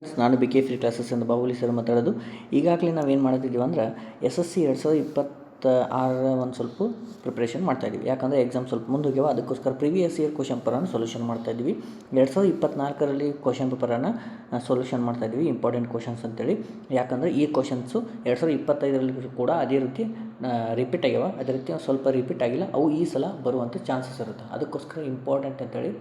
ನಾನು B K free classes ಅಂತ ಬಾಹುಲಿ sir ಮಾತಾಡೋದು. ಈಗಾಗಲೇ ನಾವೇನು ಮಾಡ್ತಿದ್ದೀವಿ ಅಂದ್ರೆ SSC 2026 ಒಂದು ಸ್ವಲ್ಪ ಪ್ರಿಪ್ರೇಷನ್ ಮಾಡ್ತಾಯಿದ್ದೀವಿ. ಯಾಕಂದರೆ ಎಕ್ಸಾಮ್ ಸ್ವಲ್ಪ ಮುಂದೋಗ್ಯಾವ, ಅದಕ್ಕೋಸ್ಕರ ಪ್ರಿವಿಯಸ್ ಇಯರ್ ಕ್ವಶನ್ ಪೇಪರನ್ನು ಸೊಲ್ಯೂಷನ್ ಮಾಡ್ತಾಯಿದ್ದೀವಿ. 2024ರಲ್ಲಿ ಕ್ವಶನ್ ಪೇಪರನ್ನು ಸೊಲ್ಯೂಷನ್ ಮಾಡ್ತಾಯಿದ್ದೀವಿ, ಇಂಪಾರ್ಟೆಂಟ್ ಕ್ವಶನ್ಸ್ ಅಂತೇಳಿ. ಯಾಕಂದರೆ ಈ ಕ್ವಶನ್ಸು 2025ರಲ್ಲಿ ಕೂಡ ಅದೇ ರೀತಿ ರಿಪೀಟ್ ಆಗ್ಯಾವ, ಅದೇ ರೀತಿ ಸ್ವಲ್ಪ ರಿಪೀಟ್ ಆಗಿಲ್ಲ, ಅವು ಈ ಸಲ ಬರುವಂಥ ಚಾನ್ಸಸ್ ಇರುತ್ತೆ. ಅದಕ್ಕೋಸ್ಕರ ಇಂಪಾರ್ಟೆಂಟ್ ಅಂತೇಳಿ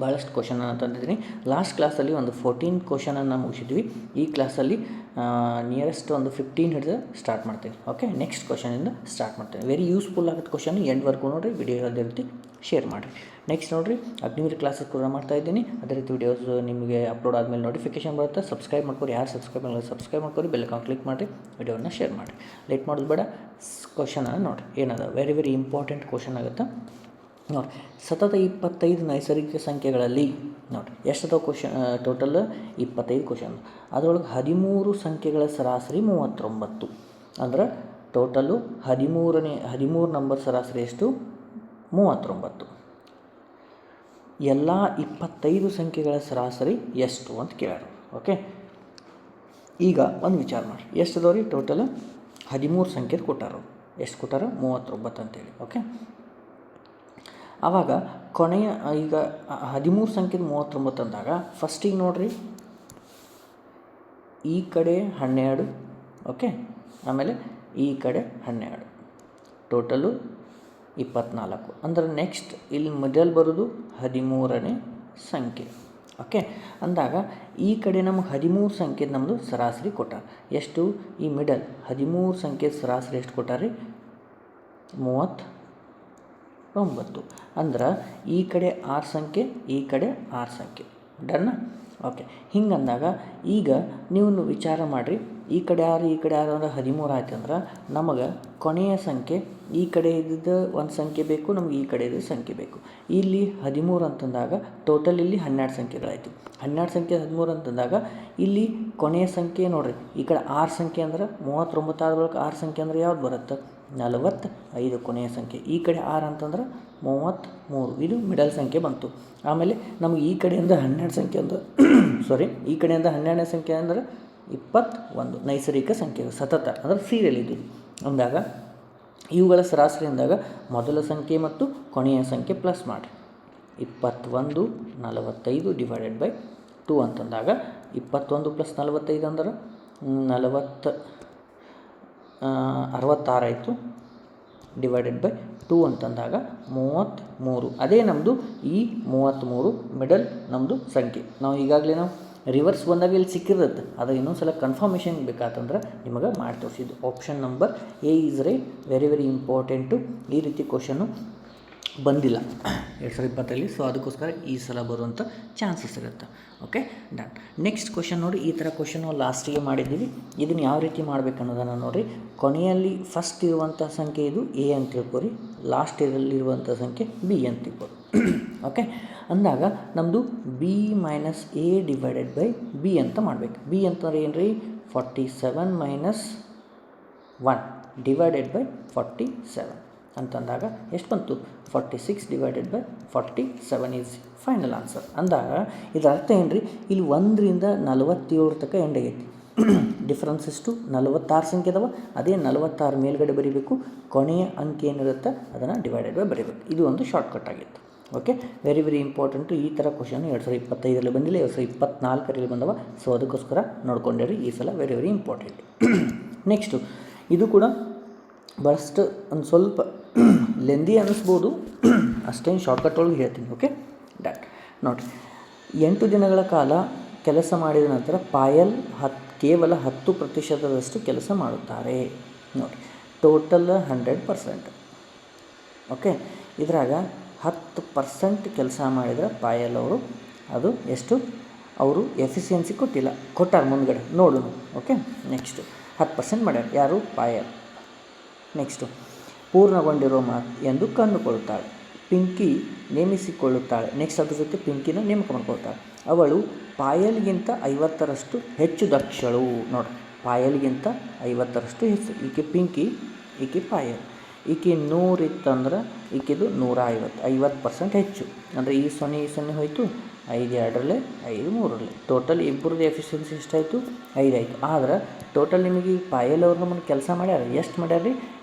ಭಾಳಷ್ಟು ಕ್ವಶನನ್ನು ತಂದಿದ್ದೀನಿ. ಲಾಸ್ಟ್ ಕ್ಲಾಸಲ್ಲಿ ಒಂದು 14 ಕ್ವಶನನ್ನು ಮುಗಿಸಿದ್ವಿ. ಈ ಕ್ಲಾಸಲ್ಲಿ ನಿಯರೆಸ್ಟ್ ಒಂದು 15 ಹಿಡಿದು ಸ್ಟಾರ್ಟ್ ಮಾಡ್ತೀನಿ. ಓಕೆ, ನೆಕ್ಸ್ಟ್ ಕ್ವಶನಿಂದ ಸ್ಟಾರ್ಟ್ ಮಾಡ್ತೀನಿ. ವೆರಿ ಯೂಸ್ಫುಲ್ ಆಗುತ್ತೆ ಕ್ವಶನ್, ಎಂಡ್ವರೆಗೂ ನೋಡಿರಿ, ವಿಡಿಯೋ ಅದೇ ರೀತಿ ಶೇರ್ ಮಾಡಿರಿ. ನೆಕ್ಸ್ಟ್ ನೋಡಿರಿ, ಅಗ್ನಿವೀರ್ ಕ್ಲಾಸಸ್ ಕೂಡ ಮಾಡ್ತಾಯಿದ್ದೀನಿ. ಅದೇ ರೀತಿ ವಿಡಿಯೋಸ್ ನಿಮಗೆ ಅಪ್ಲೋಡ್ ಆದಮೇಲೆ ನೋಟಿಫಿಕೇಶನ್ ಬರುತ್ತೆ. ಸಬ್ಸ್ಕ್ರೈಬ್ ಮಾಡ್ಕೊರಿ, ಯಾರು ಸಬ್ಸ್ಕ್ರೈಬ್ ಮಾಡ್ಕೊರಿ, ಬೆಲ್ ಐಕಾನ್ ಕ್ಲಿಕ್ ಮಾಡಿರಿ, ವಿಡಿಯೋನ ಶೇರ್ ಮಾಡಿರಿ. ಲೇಟ್ ಮಾಡೋದು ಬೇಡ, ಕ್ವಶನನ್ನು ನೋಡಿರಿ ಏನದ. ವೆರಿ ಇಂಪಾರ್ಟೆಂಟ್ ಕ್ವಶನ್ ಆಗುತ್ತೆ ನೋಡಿ. ಸತತ 25 ನೈಸರ್ಗಿಕ ಸಂಖ್ಯೆಗಳಲ್ಲಿ ನೋಡಿ ಎಷ್ಟು ಕ್ವಶನ್ ಟೋಟಲ್ 25 ಕ್ವಶನ್. ಅದರೊಳಗೆ 13 ಸಂಖ್ಯೆಗಳ ಸರಾಸರಿ 39. ಅಂದ್ರೆ ಟೋಟಲು 13 ನಂಬರ್ ಸರಾಸರಿ ಎಷ್ಟು? 39. ಎಲ್ಲ 25 ಸಂಖ್ಯೆಗಳ ಸರಾಸರಿ ಎಷ್ಟು ಅಂತ ಕೇಳೋರು. ಓಕೆ, ಈಗ ಒಂದು ವಿಚಾರ ಮಾಡಿ, ಎಷ್ಟು ಅದಾವ ರೀ ಟೋಟಲ್? 13 ಸಂಖ್ಯೆ ಕೊಟ್ಟಾರ. ಎಷ್ಟು ಕೊಟ್ಟಾರ? 39 ಅಂತೇಳಿ. ಓಕೆ, ಆವಾಗ ಕೊನೆಯ ಈಗ 13 ಸಂಖ್ಯೆ 39 ಅಂದಾಗ ಫಸ್ಟಿಗೆ ನೋಡಿರಿ, ಈ ಕಡೆ 12, ಓಕೆ, ಆಮೇಲೆ ಈ ಕಡೆ 12, ಟೋಟಲು 24. ಅಂದ್ರೆ ನೆಕ್ಸ್ಟ್ ಇಲ್ಲಿ ಮಿಡಲ್ ಬರೋದು 13ನೇ ಸಂಖ್ಯೆ. ಓಕೆ, ಅಂದಾಗ ಈ ಕಡೆ ನಮಗೆ 13 ಸಂಖ್ಯೆ ನಮ್ಮದು ಸರಾಸರಿ ಕೊಟ್ಟಾರ. ಎಷ್ಟು? ಈ ಮಿಡಲ್ 13 ಸಂಖ್ಯೆ ಸರಾಸರಿ ಎಷ್ಟು ಕೊಟ್ಟಾರಿ? 39. ಅಂದ್ರೆ ಈ ಕಡೆ 6 ಸಂಖ್ಯೆ, ಈ ಕಡೆ 6 ಸಂಖ್ಯೆ. ಡನ್ನ? ಓಕೆ, ಹಿಂಗಂದಾಗ ಈಗ ನೀವು ವಿಚಾರ ಮಾಡಿರಿ, ಈ ಕಡೆ 6 ಈ ಕಡೆ 6 ಅಂದ್ರೆ 13 ಆಯ್ತು. ಅಂದ್ರೆ ನಮಗೆ ಕೊನೆಯ ಸಂಖ್ಯೆ ಈ ಕಡೆ ಇದ್ದಿದ್ದು ಒಂದು ಸಂಖ್ಯೆ ಬೇಕು, ನಮಗೆ ಈ ಕಡೆ ಇದ್ದಿದ್ದು ಸಂಖ್ಯೆ ಬೇಕು. ಇಲ್ಲಿ 13 ಅಂತಂದಾಗ ಟೋಟಲ್ ಇಲ್ಲಿ 12 ಸಂಖ್ಯೆಗಳಾಯಿತು. 12 ಸಂಖ್ಯೆ 13 ಅಂತಂದಾಗ ಇಲ್ಲಿ ಕೊನೆಯ ಸಂಖ್ಯೆ ನೋಡಿರಿ, ಈ ಕಡೆ 6 ಸಂಖ್ಯೆ ಅಂದ್ರೆ 39 ಆದ ಬಳಿಕ 6 ಸಂಖ್ಯೆ ಅಂದ್ರೆ ಯಾವ್ದು ಬರುತ್ತೆ? 45 ಕೊನೆಯ ಸಂಖ್ಯೆ. ಈ ಕಡೆ 6 ಅಂತಂದ್ರೆ 33, ಇದು ಮಿಡಲ್ ಸಂಖ್ಯೆ ಬಂತು. ಆಮೇಲೆ ನಮಗೆ ಈ ಕಡೆಯಿಂದ 12 ಸಂಖ್ಯೆ ಅಂದ್ರೆ ಈ ಕಡೆಯಿಂದ 12ನೇ ಸಂಖ್ಯೆ ಅಂದರೆ 21 ನೈಸರ್ಗಿಕ ಸಂಖ್ಯೆ ಸತತ ಅಂದರೆ ಸೀರಿಯಲ್ ಇದು ಅಂದಾಗ ಇವುಗಳ ಸರಾಸರಿ ಅಂದಾಗ ಮೊದಲ ಸಂಖ್ಯೆ ಮತ್ತು ಕೊನೆಯ ಸಂಖ್ಯೆ ಪ್ಲಸ್ ಮಾಡಿ. 21 45 ಡಿವೈಡೆಡ್ ಬೈ 2 ಅಂತಂದಾಗ 21 + 45 ಅಂದ್ರೆ 66 ಆಯಿತು. ಡಿವೈಡೆಡ್ ಬೈ 2 ಅಂತಂದಾಗ 33. ಅದೇ ನಮ್ಮದು ಈ 33 ಮಿಡಲ್ ನಮ್ಮದು ಸಂಖ್ಯೆ. ನಾವು ಈಗಾಗಲೇ ರಿವರ್ಸ್ ಬಂದಾಗ ಇಲ್ಲಿ ಸಿಕ್ಕಿರುತ್ತೆ, ಅದು ಇನ್ನೊಂದು ಸಲ ಕನ್ಫರ್ಮೇಷನ್ ಬೇಕಾತಂದ್ರೆ ನಿಮಗೆ ಮಾಡಿ ತೋರಿಸಿದ್ದು. Option number A is right. Very important. ಈ ರೀತಿ ಕ್ವಶನ್ನು ಬಂದಿಲ್ಲ 2020ರಲ್ಲಿ, ಸೊ ಅದಕ್ಕೋಸ್ಕರ ಈ ಸಲ ಬರುವಂಥ ಚಾನ್ಸಸ್ ಇರುತ್ತೆ. Okay, done. ನೆಕ್ಸ್ಟ್ ಕ್ವಶನ್ ನೋಡಿ, ಈ ಥರ ಕ್ವಶನ್ ಲಾಸ್ಟಿಗೆ ಮಾಡಿದ್ದೀವಿ. ಇದನ್ನು ಯಾವ ರೀತಿ ಮಾಡಬೇಕನ್ನೋದನ್ನು ನೋಡಿರಿ. ಕೊನೆಯಲ್ಲಿ ಫಸ್ಟ್ ಇರುವಂಥ ಸಂಖ್ಯೆ ಇದು ಎ ಅಂತ ತಿಳ್ಕೊರಿ, ಲಾಸ್ಟ್ ಇರಲಿರುವಂಥ ಸಂಖ್ಯೆ ಬಿ ಅಂತ ತಿಳ್ಕೊರಿ. ಓಕೆ, ಅಂದಾಗ ನಮ್ಮದು B minus A divided by B ಅಂತ ಮಾಡಬೇಕು. ಬಿ ಅಂತಂದ್ರೆ ಏನು ರೀ? 47 - 1 ಡಿವೈಡೆಡ್ ಬೈ 47 ಅಂತಂದಾಗ ಎಷ್ಟು ಬಂತು? 46 divided by 47 is final answer. ಅಂದಾಗ ಇದರ ಅರ್ಥ ಏನು ರೀ? ಇಲ್ಲಿ 1ರಿಂದ 47 ತನಕ ಎಂಡ್ ಆಗೈತಿ. ಡಿಫ್ರೆನ್ಸ್ ಎಷ್ಟು? 46 ಸಂಖ್ಯೆ ಅದಾವ. ಅದೇ 46 ಮೇಲ್ಗಡೆ ಬರೀಬೇಕು, ಕೊನೆಯ ಅಂಕೆ ಏನಿರುತ್ತೆ ಅದನ್ನು ಡಿವೈಡೆಡ್ ಬೈ ಬರೀಬೇಕು. ಇದು ಒಂದು ಶಾರ್ಟ್ಕಟ್ ಆಗಿತ್ತು. Okay, very important. ಈ ಥರ ಕ್ವಶನ್ 2025ರಲ್ಲಿ ಬಂದಿಲ್ಲ, 2024ರಲ್ಲಿ ಬಂದವ. ಸೊ ಅದಕ್ಕೋಸ್ಕರ ನೋಡ್ಕೊಂಡಿರಿ ಈ ಸಲ. Very important. ನೆಕ್ಸ್ಟು ಇದು ಕೂಡ ಭಾಳಷ್ಟು ಒಂದು ಸ್ವಲ್ಪ ಲೆಂದಿ ಅನ್ನಿಸ್ಬೋದು, ಅಷ್ಟೇನು ಶಾರ್ಟ್ಕಟ್ ಒಳಗೆ ಹೇಳ್ತೀನಿ. Okay, done. ನೋಡಿರಿ, 8 ದಿನಗಳ ಕಾಲ ಕೆಲಸ ಮಾಡಿದ ನಂತರ ಪಾಯಲ್ ಕೇವಲ 10% ಕೆಲಸ ಮಾಡುತ್ತಾರೆ. ನೋಡಿ, ಟೋಟಲ್ 100%. ಓಕೆ, ಇದ್ರಾಗ 10% ಕೆಲಸ ಮಾಡಿದರೆ ಪಾಯಲ್ ಅವರು ಅದು ಎಷ್ಟು? ಅವರು ಎಫಿಷಿಯನ್ಸಿ ಕೊಟ್ಟಾರ ಮುಂದ್ಗಡೆ ನೋಡೋಣ. ಓಕೆ, ನೆಕ್ಸ್ಟು 10% ಮಾಡ್ಯಾರ ಯಾರು? ಪಾಯಲ್. ನೆಕ್ಸ್ಟು, ಪೂರ್ಣಗೊಂಡಿರೋ ಮಾತು ಎಂದು ಕಂಡುಕೊಳ್ಳುತ್ತಾಳೆ. ಪಿಂಕಿ ನೇಮಿಸಿಕೊಳ್ಳುತ್ತಾಳೆ. ನೆಕ್ಸ್ಟ್ ಅದ್ರ ಜೊತೆ ಪಿಂಕಿನ ನೇಮಕ ಮಾಡ್ಕೊಳ್ತಾಳೆ. ಅವಳು ಪಾಯಲ್ಗಿಂತ 50% ಹೆಚ್ಚು ದಕ್ಷಳು. ನೋಡಿ, ಪಾಯಲ್ಗಿಂತ 50% ಹೆಚ್ಚು. ಈಕೆ ಪಿಂಕಿ, ಈಕೆ ಪಾಯಲ್. ಈಕೆ 100 ಇತ್ತಂದ್ರೆ ಈಕೆದು 150 50% ಹೆಚ್ಚು. ಅಂದರೆ ಈ ಸೊನ್ನೆ ಹೋಯಿತು, 5 2ರಲ್ಲಿ 5 3ರಲ್ಲಿ ಟೋಟಲ್ ಇಬ್ಬರದ್ದು ಎಫಿಷಿಯನ್ಸಿ ಎಷ್ಟಾಯಿತು? 5 ಆಯಿತು. ಆದ್ರೆ ಟೋಟಲ್ ನಿಮಗೆ ಈ ಪಾಯಲ್ ಅವ್ರು ನಮ್ಮನ್ನು ಕೆಲಸ ಮಾಡ್ಯಾರ, ಎಷ್ಟು ಮಾಡ್ಯಾರ ರೀ?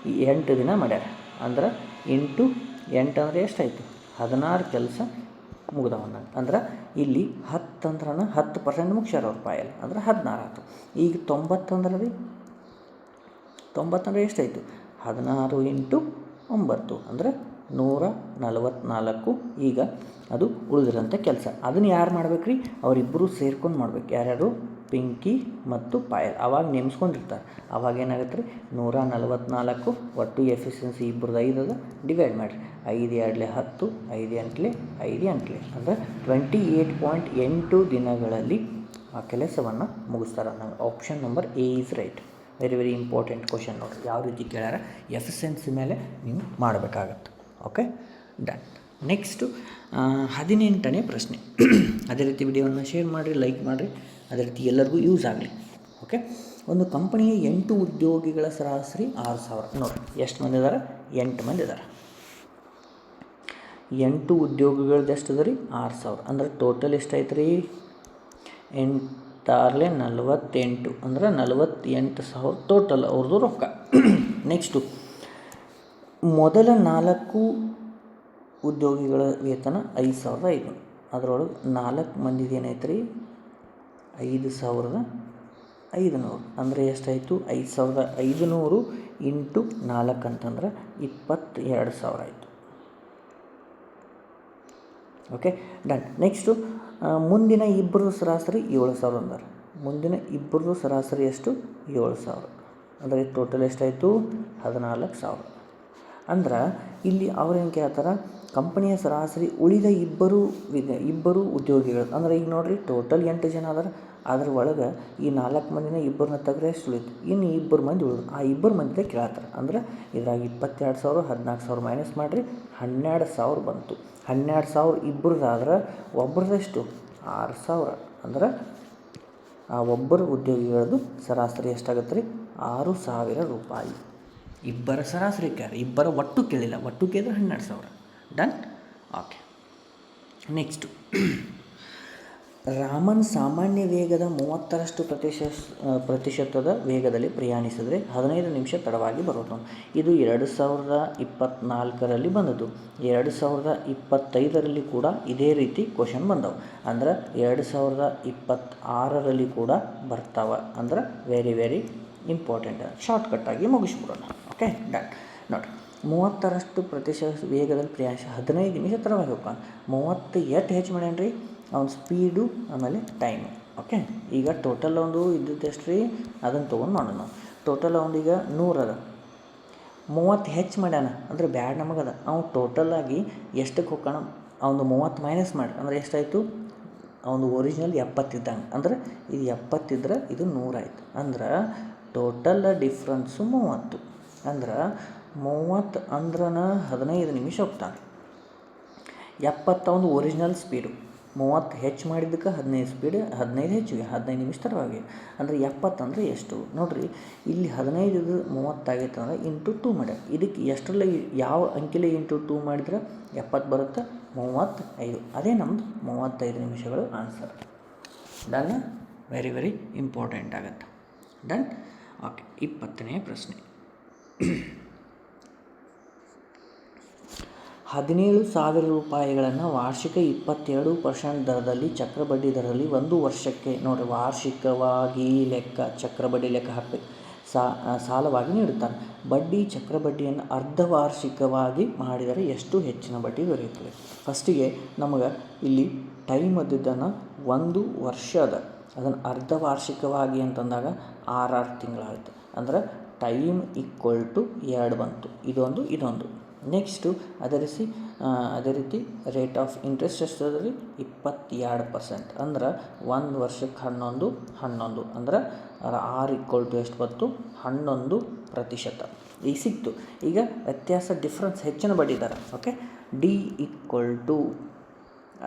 8 ದಿನ ಮಾಡ್ಯಾರ. ಅಂದ್ರೆ ಇಂಟು 8 ಅಂದರೆ ಎಷ್ಟಾಯಿತು? 16 ಕೆಲಸ ಮುಗ್ದವನ್ನ. ಅಂದ್ರೆ ಇಲ್ಲಿ 10 ಅಂದ್ರೆ 10% ಮುಗಿಸ್ಯಾರ ಅವ್ರು ಪಾಯಲ್, ಅಂದ್ರೆ 16 ಆಯಿತು. ಈಗ 90 ಅಂದ್ರೆ ರೀ, 90 ಅಂದರೆ ಎಷ್ಟಾಯಿತು? 16 ಇಂಟು 9 ಅಂದರೆ 144. ಈಗ ಅದು ಉಳಿದಿರೋಂಥ ಕೆಲಸ. ಅದನ್ನು ಯಾರು ಮಾಡ್ಬೇಕು ರೀ? ಅವರಿಬ್ಬರು ಸೇರ್ಕೊಂಡು ಮಾಡ್ಬೇಕು. ಯಾರ್ಯಾರು? ಪಿಂಕಿ ಮತ್ತು ಪಾಯಲ್. ಆವಾಗ ನೇಮಿಸ್ಕೊಂಡಿರ್ತಾರೆ. ಆವಾಗ ಏನಾಗುತ್ತೆ ರೀ? 144 ಒಟ್ಟು ಎಫಿಷಿಯನ್ಸಿ ಇಬ್ಬರದ್ದು 5 ಅದ, ಡಿವೈಡ್ ಮಾಡಿರಿ. 5 2 10, 5 8 5 8 ಅಂದರೆ 28.8 ದಿನಗಳಲ್ಲಿ ಆ ಕೆಲಸವನ್ನು ಮುಗಿಸ್ತಾರೆ. ನಂಗೆ option number A is right. Very very important question ನೋಡಿ. ಯಾವ ರೀತಿ ಕೇಳ್ಯಾರ? ಎಫಿಷಿಯನ್ಸಿ ಮೇಲೆ ನೀವು ಮಾಡಬೇಕಾಗತ್ತೆ. Okay, done. ನೆಕ್ಸ್ಟು 18ನೇ ಪ್ರಶ್ನೆ. ಅದೇ ರೀತಿ ವಿಡಿಯೋವನ್ನು ಶೇರ್ ಮಾಡಿರಿ, ಲೈಕ್ ಮಾಡಿರಿ, ಅದೇ ರೀತಿ ಎಲ್ಲರಿಗೂ ಯೂಸ್ ಆಗಲಿ. ಓಕೆ, ಒಂದು ಕಂಪನಿಯ 8 ಉದ್ಯೋಗಿಗಳ ಸರಾಸರಿ 6000. ನೋಡಿ ಎಷ್ಟು ಮಂದಿ ಇದ್ದಾರೆ? 8 ಮಂದಿ ಇದ್ದಾರೆ. 8 ಉದ್ಯೋಗಿಗಳದ್ದು ಎಷ್ಟು ಅದ ರೀ? 6000. ಅಂದ್ರೆ ಟೋಟಲ್ ಎಷ್ಟಾಯ್ತು ರೀ? 8 48 ಅಂದ್ರೆ 48,000 ಟೋಟಲ್ ಅವ್ರದ್ದು ರೊಕ್ಕ. ನೆಕ್ಸ್ಟು ಮೊದಲ 4 ಉದ್ಯೋಗಿಗಳ ವೇತನ 5500. ಅದರೊಳಗೆ 4 ಮಂದಿದು ಏನೈತೆ ರೀ? 5500. ಅಂದರೆ ಎಷ್ಟಾಯಿತು? 5500 ಇಂಟು 4 ಅಂತಂದ್ರೆ 22,000 ಆಯಿತು. Okay, done. ನೆಕ್ಸ್ಟು ಮುಂದಿನ ಇಬ್ಬರು ಸರಾಸರಿ 7000 ಅಂತಾರೆ. ಮುಂದಿನ ಇಬ್ಬರದು ಸರಾಸರಿ ಎಷ್ಟು? 7000. ಅಂದರೆ ಟೋಟಲ್ ಎಷ್ಟಾಯಿತು? 14,000. ಅಂದ್ರೆ ಇಲ್ಲಿ ಅವ್ರೇನು ಕೇಳ್ತಾರೆ? ಕಂಪನಿಯ ಸರಾಸರಿ ಉಳಿದ ಇಬ್ಬರು ಉದ್ಯೋಗಿಗಳು. ಅಂದ್ರೆ ಈಗ ನೋಡಿರಿ, ಟೋಟಲ್ 8 ಜನ ಅದಾರ. ಅದ್ರ ಒಳಗೆ ಈ 4 ಮಂದಿನ ಇಬ್ಬರನ್ನ ತೆಗೆದ್ರೆ ಎಷ್ಟು ಉಳಿತು? ಇನ್ನು 2 ಮಂದಿ ಉಳಿದು. ಆ 2 ಮಂದಿದೇ ಕೇಳ್ತಾರೆ. ಅಂದ್ರೆ ಇದ್ರಾಗ 22,000 14,000 ಮೈನಸ್ ಮಾಡಿರಿ, 12,000 ಬಂತು. 12,000 ಇಬ್ಬರದಾದ್ರೆ ಒಬ್ಬರದೆಷ್ಟು? 6,000. ಅಂದ್ರೆ ಆ ಒಬ್ಬರು ಉದ್ಯೋಗಿಗಳದ್ದು ಸರಾಸರಿ ಎಷ್ಟಾಗುತ್ತೆ ರೀ? 6,000 ರೂಪಾಯಿ. ಇಬ್ಬರ ಸರಾಸರಿ ಕೇಳಿ, ಇಬ್ಬರ ಒಟ್ಟು ಕೇಳಿಲ್ಲ. ಒಟ್ಟು ಕೇಳಿದ್ರೆ 12,000. ಡನ್. ಓಕೆ, ನೆಕ್ಸ್ಟು ರಾಮನ್ ಸಾಮಾನ್ಯ ವೇಗದ 30ರಷ್ಟು ಪ್ರತಿಶತದ ವೇಗದಲ್ಲಿ ಪ್ರಯಾಣಿಸಿದರೆ 15 ನಿಮಿಷ ತಡವಾಗಿ ಬರೋದು. ಇದು 2024ರಲ್ಲಿ ಬಂದದ್ದು. 2025ರಲ್ಲಿ ಕೂಡ ಇದೇ ರೀತಿ ಕ್ವಶನ್ ಬಂದವು. ಅಂದ್ರೆ 2026ರಲ್ಲಿ ಕೂಡ ಬರ್ತಾವೆ. ಅಂದ್ರೆ ವೆರಿ ವೆರಿ ಇಂಪಾರ್ಟೆಂಟ್. ಶಾರ್ಟ್ಕಟ್ಟಾಗಿ ಮುಗಿಸ್ಬಿಡೋಣ. Okay, done. ನೋಡಿ, 30ರಷ್ಟು ಪ್ರತಿಶತ ವೇಗದಲ್ಲಿ ಪ್ರಯಾಣಿಸಿ 15 ನಿಮಿಷ ತಡವಾಗಿ ಹೋಗ್ತಾನೆ. 30 ಎಷ್ಟು ಹೆಚ್ಚು ಮಾಡ್ಯಾನ ರೀ? ಅವ್ನ ಸ್ಪೀಡು ಆಮೇಲೆ ಟೈಮು. ಓಕೆ, ಈಗ ಟೋಟಲ್ ಒಂದು ಇದ್ದದ್ದು ಎಷ್ಟು ರೀ? ಅದನ್ನು ತೊಗೊಂಡು ಮಾಡೋಣ ನಾವು. ಟೋಟಲ್ ಅವನಿಗೆ 100 ಅದ, 30 ಹೆಚ್ಚು ಮಾಡ್ಯಾನ ಅಂದರೆ ಬ್ಯಾಡ್ ನಮಗದ. ಅವ್ನು ಟೋಟಲಾಗಿ ಎಷ್ಟಕ್ಕೆ ಹೋಗೋಣ? ಅವನು 30 ಮೈನಸ್ ಮಾಡಿ ಅಂದರೆ ಎಷ್ಟಾಯಿತು? ಅವನು ಒರಿಜಿನಲ್ 70 ಇದ್ದಂಗೆ. ಅಂದ್ರೆ ಇದು 70 ಇದ್ರೆ ಇದು 100 ಆಯಿತು. ಅಂದ್ರೆ ಟೋಟಲ್ ಡಿಫ್ರೆನ್ಸು 30. ಅಂದ್ರೆ 30 ಅಂದ್ರೆ 15 ನಿಮಿಷ ಹೋಗ್ತಾನೆ. 70 ಅವನು ಒರಿಜಿನಲ್ ಸ್ಪೀಡು. 30 ಹೆಚ್ಚು ಮಾಡಿದ್ದಕ್ಕೆ 15 ಸ್ಪೀಡ್, 15 ಹೆಚ್ಚಿಗೆ 15 ನಿಮಿಷ ತಡವಾಗಿ. ಅಂದರೆ 70 ಅಂದರೆ ಎಷ್ಟು ನೋಡಿರಿ? ಇಲ್ಲಿ 15 30 ಆಗೈತೆ ಅಂದರೆ ಇಂಟು 2 ಮಾಡ್ಯಾರ. ಇದಕ್ಕೆ ಎಷ್ಟರಲ್ಲಿ ಯಾವ ಅಂಕಿಲೆ ಇಂಟು 2 ಮಾಡಿದ್ರೆ 70 ಬರುತ್ತೆ? 35. ಅದೇ ನಮ್ಮದು 35 ನಿಮಿಷಗಳು answer. Done. Very very important ಆಗುತ್ತೆ. ಡನ್. ಓಕೆ, 20ನೇ ಪ್ರಶ್ನೆ. 17,000 ರೂಪಾಯಿಗಳನ್ನು ವಾರ್ಷಿಕ 22% ದರದಲ್ಲಿ ಚಕ್ರಬಡ್ಡಿ ದರದಲ್ಲಿ 1 ವರ್ಷಕ್ಕೆ ನೋಡಿ ವಾರ್ಷಿಕವಾಗಿ ಲೆಕ್ಕ ಚಕ್ರಬಡ್ಡಿ ಲೆಕ್ಕ ಹಾಕಬೇಕು. ಸಾಲವಾಗಿ ನೀಡುತ್ತಾನೆ. ಬಡ್ಡಿ ಚಕ್ರಬಡ್ಡಿಯನ್ನು ಅರ್ಧವಾರ್ಷಿಕವಾಗಿ ಮಾಡಿದರೆ ಎಷ್ಟು ಹೆಚ್ಚಿನ ಬಡ್ಡಿ ದೊರೆಯುತ್ತದೆ? ಫಸ್ಟಿಗೆ ನಮಗೆ ಇಲ್ಲಿ ಟೈಮ್ ಅದಿದ್ದನ್ನು 1 ವರ್ಷ ಅದ, ಅದನ್ನು ಅರ್ಧವಾರ್ಷಿಕವಾಗಿ ಅಂತಂದಾಗ 6 ತಿಂಗಳಾಯಿತು. ಅಂದರೆ ಟೈಮ್ ಈಕ್ವಲ್ ಟು 2 ಬಂತು. ಇದೊಂದು. ನೆಕ್ಸ್ಟು ಅದೇ ರೀತಿ ರೇಟ್ ಆಫ್ ಇಂಟ್ರೆಸ್ಟ್ ಎಷ್ಟು ಅದ ರೀ? 22%. ಅಂದ್ರೆ 1 ವರ್ಷಕ್ಕೆ 11 ಅಂದ್ರೆ 6 ಈಕ್ವಲ್ ಟು ಎಷ್ಟು ಬಂತು? 11%. ಈಗ ಸಿಕ್ತು. ಈಗ ವ್ಯತ್ಯಾಸ ಡಿಫ್ರೆನ್ಸ್ ಹೆಚ್ಚಿನ ಬಡ್ಡಿ ದರ. ಓಕೆ, ಡಿ ಈಕ್ವಲ್ ಟು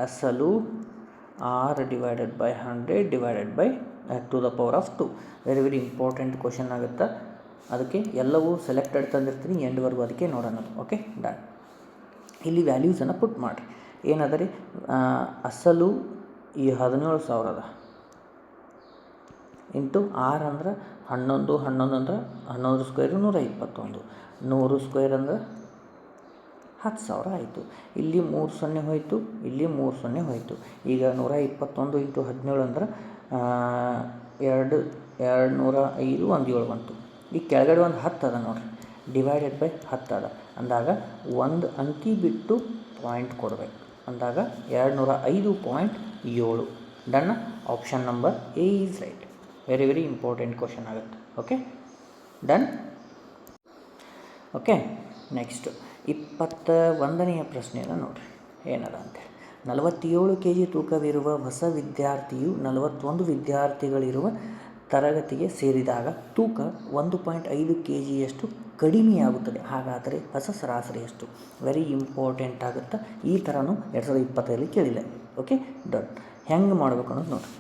ಅಸಲು 6/100 / 2 ವೆರಿ ವೆರಿ ಇಂಪಾರ್ಟೆಂಟ್ ಕ್ವಶನ್ ಆಗುತ್ತೆ. ಅದಕ್ಕೆ ಎಲ್ಲವೂ ಸೆಲೆಕ್ಟೆಡ್ ತಂದಿರ್ತೀನಿ ಎಂಡ್ವರೆಗೂ, ಅದಕ್ಕೆ ನೋಡೋಣ. Okay, done. ಇಲ್ಲಿ ವ್ಯಾಲ್ಯೂಸನ್ನು ಪುಟ್ ಮಾಡಿರಿ. ಏನದ ರೀ, ಅಸಲು ಈ 17,000 ಅದ ಇಂಟು 6 ಅಂದ್ರೆ 11, 11 ಅಂದ್ರೆ 11 ಸ್ಕ್ವೇರು 121, 100 ಸ್ಕ್ವೇರ್ ಅಂದ್ರೆ 10,000 ಆಯಿತು. ಇಲ್ಲಿ 3 0 ಹೋಯಿತು, ಇಲ್ಲಿ 3 0 ಹೋಯಿತು. ಈಗ 121 ಇಂಟು 17 ಅಂದ್ರೆ 205, 1 7 ಬಂತು. ಈಗ ಕೆಳಗಡೆ ಒಂದು 10 ಅದ ನೋಡಿರಿ, ಡಿವೈಡೆಡ್ ಬೈ 10 ಅದ ಅಂದಾಗ ಒಂದು ಅಂಕಿ ಬಿಟ್ಟು ಪಾಯಿಂಟ್ ಕೊಡಬೇಕು. ಅಂದಾಗ 205.7. Done. Option number A is right. Very very important question ಆಗುತ್ತೆ. Okay, done. ಓಕೆ, ನೆಕ್ಸ್ಟು 21ನೆಯ ಪ್ರಶ್ನೆಯನ್ನು ನೋಡಿರಿ ಏನದ ಅಂತೇಳಿ. 47 kg ತೂಕವಿರುವ ಹೊಸ ವಿದ್ಯಾರ್ಥಿಯು 41 ವಿದ್ಯಾರ್ಥಿಗಳಿರುವ ತರಗತಿಗೆ ಸೇರಿದಾಗ ತೂಕ 1.5 kgಯಷ್ಟು ಕಡಿಮೆಯಾಗುತ್ತದೆ. ಹಾಗಾದರೆ ಹೊಸ ಸರಾಸರಿ ಎಷ್ಟು? ವೆರಿ ಇಂಪಾರ್ಟೆಂಟ್ ಆಗುತ್ತೆ. ಈ ಥರನೂ 2020ರಲ್ಲಿ ಕೇಳಿಲ್ಲ. Okay, done. ಹೆಂಗೆ ಮಾಡ್ಬೇಕು ಅನ್ನೋದು ನೋಡಿರಿ.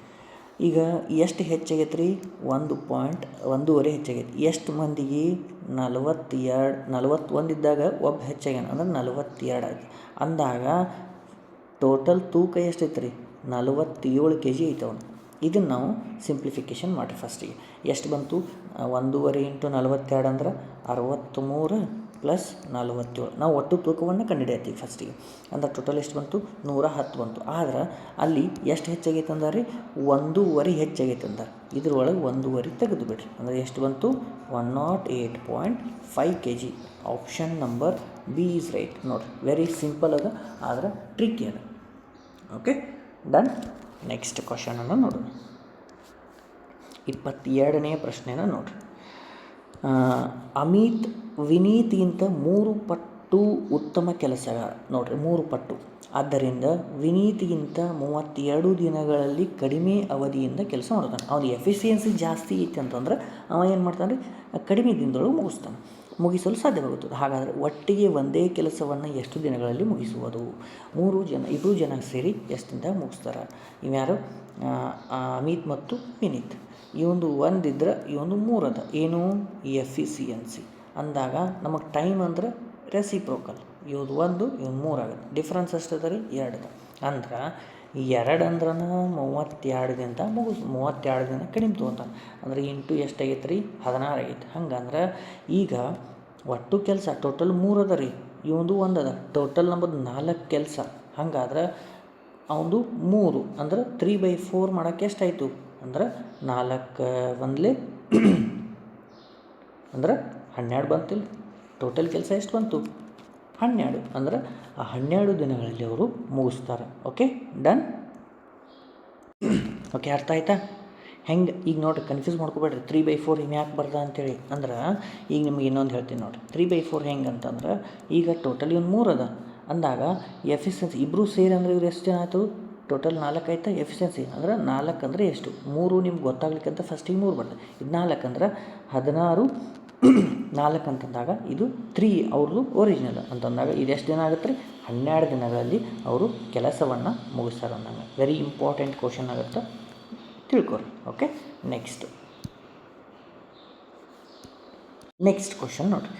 ಈಗ ಎಷ್ಟು ಹೆಚ್ಚಾಗೈತೆ ರೀ? 1.1 ಹೆಚ್ಚಾಗೈತಿ. ಎಷ್ಟು ಮಂದಿಗೆ? 41 ಇದ್ದಾಗ ಒಬ್ಬ ಹೆಚ್ಚಾಗ್ಯಾನ ಅಂದ್ರೆ 42 ಆಯ್ತು. ಅಂದಾಗ ಟೋಟಲ್ ತೂಕ ಎಷ್ಟೈತೆ ರೀ? 47 kg ಐತೆ ಅವನು. ಇದನ್ನು ನಾವು ಸಿಂಪ್ಲಿಫಿಕೇಷನ್ ಮಾಡಿರಿ. ಫಸ್ಟಿಗೆ ಎಷ್ಟು ಬಂತು? 1.5 ಇಂಟು 42 ಅಂದ್ರೆ 63 ಪ್ಲಸ್ 47. ನಾವು ಒಟ್ಟು ತೂಕವನ್ನು ಕಂಡುಹಿಡಿಯತ್ತೀವಿ ಫಸ್ಟಿಗೆ. ಅಂದ್ರೆ ಟೋಟಲ್ ಎಷ್ಟು ಬಂತು? 110 ಬಂತು. ಆದ್ರೆ ಅಲ್ಲಿ ಎಷ್ಟು ಹೆಚ್ಚಾಗೈತೆ ಅಂದ್ರೆ 1.5 ಹೆಚ್ಚಾಗೈತೆ ಅಂದ್ರೆ ಇದ್ರೊಳಗೆ 1.5 ತೆಗೆದು ಬಿಡ್ರಿ. ಅಂದರೆ ಎಷ್ಟು ಬಂತು? 108.5 kg. Option number B is right. ನೋಡಿರಿ, ವೆರಿ ಸಿಂಪಲ್ ಅದ, ಆದ್ರೆ ಟ್ರಿಕ್ಕಿ ಅದ. Okay, done. ನೆಕ್ಸ್ಟ್ ಕ್ವಶನನ್ನು ನೋಡೋಣ. 22ನೆಯ ಪ್ರಶ್ನೆನ ನೋಡಿರಿ. ಅಮಿತ್ ವಿನೀತ್ಗಿಂತ 3 ಪಟ್ಟು ಉತ್ತಮ ಕೆಲಸಗಾರ. ನೋಡಿರಿ, 3 ಪಟ್ಟು. ಆದ್ದರಿಂದ ವಿನೀತ್ಗಿಂತ 32 ದಿನಗಳಲ್ಲಿ ಕಡಿಮೆ ಅವಧಿಯಿಂದ ಕೆಲಸ ಮಾಡ್ತಾನೆ. ಅವನು ಎಫಿಷಿಯನ್ಸಿ ಜಾಸ್ತಿ ಐತೆ ಅಂತಂದ್ರೆ ಅವ ಏನು ಮಾಡ್ತಾನೆ ರೀ? ಕಡಿಮೆ ದಿನದೊಳಗೆ ಮುಗಿಸಲು ಸಾಧ್ಯವಾಗುತ್ತದೆ. ಹಾಗಾದರೆ ಒಟ್ಟಿಗೆ ಒಂದೇ ಕೆಲಸವನ್ನು ಎಷ್ಟು ದಿನಗಳಲ್ಲಿ ಮುಗಿಸುವುದು? 2 ಜನ ಸೇರಿ ಎಷ್ಟು ದಿನದಾಗ ಮುಗಿಸ್ತಾರೆ? ಇವ್ಯಾರು? ಅಮಿತ್ ಮತ್ತು ವಿನೀತ್. ಇವೊಂದು 1 ಇದ್ರೆ ಇವೊಂದು 3 ಅದ. ಏನು? ಎಫಿಷಿಯನ್ಸಿ ಅಂದಾಗ ನಮಗೆ ಟೈಮ್ ಅಂದರೆ ರೆಸಿಪ್ರೋಕಲ್. ಇವ್ದು 1, ಇವ್ನು 3 ಆಗುತ್ತೆ. ಡಿಫ್ರೆನ್ಸ್ ಎಷ್ಟದ ರೀ? 2 ಅದ. ಅಂದ್ರೆ 2 ಅಂದ್ರೆ 32 ದಿನದ 32 ದಿನ ಕಡಿಮೆ ತೊಗೊತಾನೆ. ಅಂದ್ರೆ ಇಂಟು ಎಷ್ಟಾಗೈತೆ ರೀ? 16 ಆಗೈತೆ. ಹಂಗಂದ್ರೆ ಈಗ ಒಟ್ಟು ಕೆಲಸ ಟೋಟಲ್ 3 ಅದ ರೀ, ಇವೊಂದು 1 ಅದ. ಟೋಟಲ್ ನಮ್ಮದು 4 ಕೆಲಸ. ಹಂಗಾದ್ರೆ ಅವನು 3 ಅಂದ್ರೆ 3/4 ಮಾಡೋಕ್ಕೆ ಎಷ್ಟಾಯಿತು? ಅಂದ್ರೆ 4 1 ಅಂದ್ರೆ 12 ಬಂತಿಲ್ಲ. ಟೋಟಲ್ ಕೆಲಸ ಎಷ್ಟು ಬಂತು? 12. ಅಂದ್ರೆ ಆ 12 ದಿನಗಳಲ್ಲಿ ಅವರು ಮುಗಿಸ್ತಾರೆ. Okay, done. ಓಕೆ, ಅರ್ಥ ಆಯ್ತಾ? ಹೆಂಗೆ ಈಗ ನೋಡಿರಿ, ಕನ್ಫ್ಯೂಸ್ ಮಾಡ್ಕೊಬೇಡ್ರಿ. 3/4 ಹಿಂಗೆ ಯಾಕೆ ಬರ್ದ ಅಂತೇಳಿ. ಅಂದ್ರೆ ಈಗ ನಿಮ್ಗೆ ಇನ್ನೊಂದು ಹೇಳ್ತೀನಿ ನೋಡಿರಿ. 3/4 ಹೆಂಗೆ ಅಂತಂದ್ರೆ ಈಗ ಟೋಟಲ್ ಇವ್ನು 3 ಅದ ಅಂದಾಗ ಎಫಿಷಿಯನ್ಸಿ ಇಬ್ಬರು ಸೇರಿ ಅಂದರೆ ಇವ್ರು ಎಷ್ಟು ಜನ ಆಯಿತು? ಟೋಟಲ್ 4 ಆಯ್ತಾ ಎಫಿಷಿಯನ್ಸಿ. ಅಂದ್ರೆ 4 ಅಂದರೆ ಎಷ್ಟು? 3 ನಿಮ್ಗೆ ಗೊತ್ತಾಗ್ಲಿಕ್ಕಂತ ಫಸ್ಟಿಗೆ 3 ಬರ್ತದೆ. ಇದು 4 ಅಂದ್ರೆ 16. 4 ಅಂತಂದಾಗ ಇದು 3 ಅವ್ರದ್ದು ಒರಿಜಿನಲ್ ಅಂತಂದಾಗ ಇದು ಎಷ್ಟು ದಿನ ಆಗುತ್ತೆ ರೀ? 12 ದಿನಗಳಲ್ಲಿ ಅವರು ಕೆಲಸವನ್ನು ಮುಗಿಸ್ತಾರೆ ಅಂದಂಗೆ. ವೆರಿ ಇಂಪಾರ್ಟೆಂಟ್ ಕ್ವಶನ್ ಆಗುತ್ತೆ, ತಿಳ್ಕೊರಿ. ಓಕೆ, ನೆಕ್ಸ್ಟ್ ಕ್ವಶನ್ ನೋಡಿರಿ.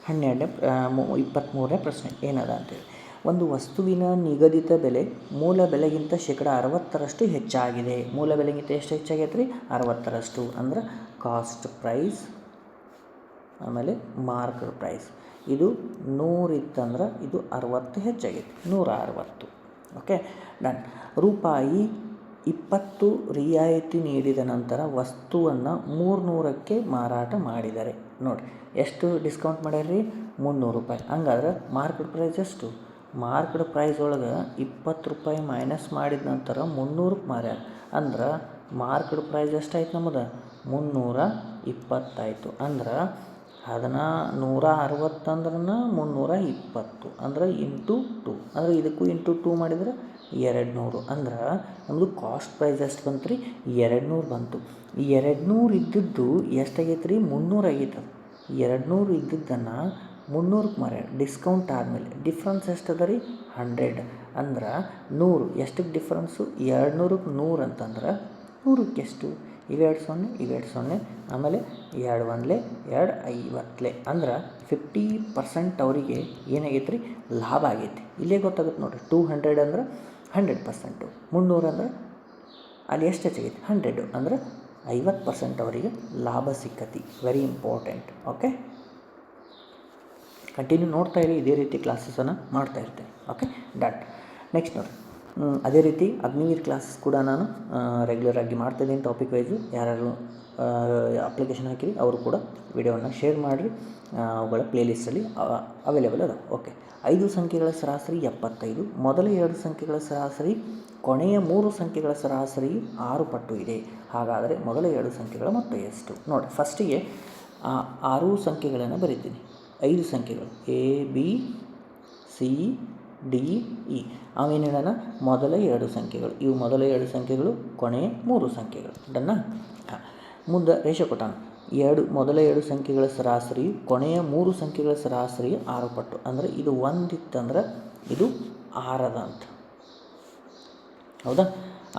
23ನೇ ಪ್ರಶ್ನೆ ಏನದ ಅಂತೇಳಿ. ಒಂದು ವಸ್ತುವಿನ ನಿಗದಿತ ಬೆಲೆ ಮೂಲ ಬೆಲೆಗಿಂತ 60% ಹೆಚ್ಚಾಗಿದೆ. ಮೂಲ ಬೆಲೆಗಿಂತ ಎಷ್ಟು ಹೆಚ್ಚಾಗೈತೆ ರೀ? 60%. ಅಂದ್ರೆ ಕಾಸ್ಟ್ ಪ್ರೈಸ್ ಆಮೇಲೆ ಮಾರ್ಕೆಟ್ ಪ್ರೈಸ್. ಇದು 100 ಇತ್ತಂದ್ರೆ ಇದು 60 ಹೆಚ್ಚಾಗೈತಿ, 160. Okay, done. ರೂಪಾಯಿ 20 ರಿಯಾಯಿತಿ ನೀಡಿದ ನಂತರ ವಸ್ತುವನ್ನು 300ಕ್ಕೆ ಮಾರಾಟ ಮಾಡಿದರೆ ನೋಡಿ ಎಷ್ಟು ಡಿಸ್ಕೌಂಟ್ ಮಾಡ್ಯಾರ್ರಿ? 300 ರೂಪಾಯಿ. ಹಂಗಾದ್ರೆ ಮಾರ್ಕೆಟ್ ಪ್ರೈಸ್ ಎಷ್ಟು? ಮಾರ್ಕೆಟ್ ಪ್ರೈಸ್ ಒಳಗೆ 20 ರೂಪಾಯಿ ಮೈನಸ್ ಮಾಡಿದ ನಂತರ 300ಕ್ಕೆ ಮಾರ್ಯಾರ. ಅಂದ್ರೆ ಮಾರ್ಕೆಟ್ ಪ್ರೈಸ್ ಎಷ್ಟಾಯ್ತು ನಮ್ಮದು? 320 ಆಯಿತು. ಅಂದ್ರೆ 160 ಅಂದ್ರೆ 320 ಅಂದ್ರೆ ಇಂಟು 2 ಅಂದರೆ ಇದಕ್ಕೂ ಇಂಟು 2 ಮಾಡಿದ್ರೆ 200. ಅಂದ್ರೆ ನಮ್ಮದು ಕಾಸ್ಟ್ ಪ್ರೈಸ್ ಎಷ್ಟು ಬಂತು ರೀ? 200 ಬಂತು. ಈ 200 ಇದ್ದದ್ದು ಎಷ್ಟಾಗೈತೆ ರೀ? 300 ಆಗೈತೆ. 200 ಇದ್ದದ್ದನ್ನು 300ಕ್ಕೆ ಮಾರ್ಯಾರ ಡಿಸ್ಕೌಂಟ್ ಆದಮೇಲೆ. ಡಿಫ್ರೆನ್ಸ್ ಎಷ್ಟದ ರೀ? 100. ಅಂದ್ರೆ 100 ಎಷ್ಟಕ್ಕೆ ಡಿಫ್ರೆನ್ಸು? 200ಕ್ಕೆ 100 ಅಂತಂದ್ರೆ 100ಕ್ಕೆ ಎಷ್ಟು? ಇವೆರಡು ಸೊನ್ನೆ ಇವೆರಡು ಸೊನ್ನೆ, ಆಮೇಲೆ 2 ಒಂದ್ಲೆ 2 50 ಅಂದ್ರೆ 50% ಅವರಿಗೆ ಏನಾಗೈತೆ ರೀ, ಲಾಭ ಆಗೈತಿ. ಇಲ್ಲೇ ಗೊತ್ತಾಗುತ್ತೆ ನೋಡಿರಿ. 200 ಅಂದ್ರೆ 100%, 300 ಅಂದ್ರೆ ಅಲ್ಲಿ ಎಷ್ಟು ಹೆಚ್ಚಾಗೈತಿ 100 ಅಂದ್ರೆ 50% ಅವರಿಗೆ ಲಾಭ ಸಿಕ್ಕತಿ. Very important. ಓಕೆ, ಕಂಟಿನ್ಯೂ ನೋಡ್ತಾ ಇರಿ, ಇದೇ ರೀತಿ ಕ್ಲಾಸಸನ್ನು ಮಾಡ್ತಾ ಇರ್ತೇನೆ. Okay, done. ನೆಕ್ಸ್ಟ್ ನೋಡಿ, ಅದೇ ರೀತಿ ಅಗ್ನಿವೀರ್ ಕ್ಲಾಸಸ್ ಕೂಡ ನಾನು ರೆಗ್ಯುಲರಾಗಿ ಮಾಡ್ತಾಯಿದ್ದೀನಿ. ಟಾಪಿಕ್ ವೈಸು ಯಾರು ಅಪ್ಲಿಕೇಶನ್ ಹಾಕಿರಿ ಅವರು ಕೂಡ ವಿಡಿಯೋವನ್ನು ಶೇರ್ ಮಾಡಿರಿ. ಅವುಗಳ ಪ್ಲೇಲಿಸ್ಟಲ್ಲಿ ಅವೈಲೇಬಲ್ ಅದ. ಓಕೆ, 5 ಸಂಖ್ಯೆಗಳ ಸರಾಸರಿ 75, ಮೊದಲ 2 ಸಂಖ್ಯೆಗಳ ಸರಾಸರಿ ಕೊನೆಯ 3 ಸಂಖ್ಯೆಗಳ ಸರಾಸರಿ 6 ಪಟ್ಟು ಇದೆ. ಹಾಗಾದರೆ ಮೊದಲ 2 ಸಂಖ್ಯೆಗಳ ಮೊತ್ತ ಎಷ್ಟು? ನೋಡಿ, ಫಸ್ಟಿಗೆ 6 ಸಂಖ್ಯೆಗಳನ್ನು ಬರೀತೀನಿ. 5 ಸಂಖ್ಯೆಗಳು A B C D E. ಅವೇನು ಹೇಳೋಣ, ಮೊದಲ 2 ಸಂಖ್ಯೆಗಳು. ಇವು ಮೊದಲ 2 ಸಂಖ್ಯೆಗಳು, ಕೊನೆಯ 3 ಸಂಖ್ಯೆಗಳು. ಡನ್ನ. ಹಾಂ, ಮುಂದೆ ರೇಷ ಕೊಟ್ಟಾನ. ಮೊದಲ 2 ಸಂಖ್ಯೆಗಳ ಸರಾಸರಿ ಕೊನೆಯ 3 ಸಂಖ್ಯೆಗಳ ಸರಾಸರಿ 6 ಪಟ್ಟು. ಅಂದರೆ ಇದು 1 ಇತ್ತಂದ್ರೆ ಇದು 6 ಅದ ಅಂತ. ಹೌದಾ?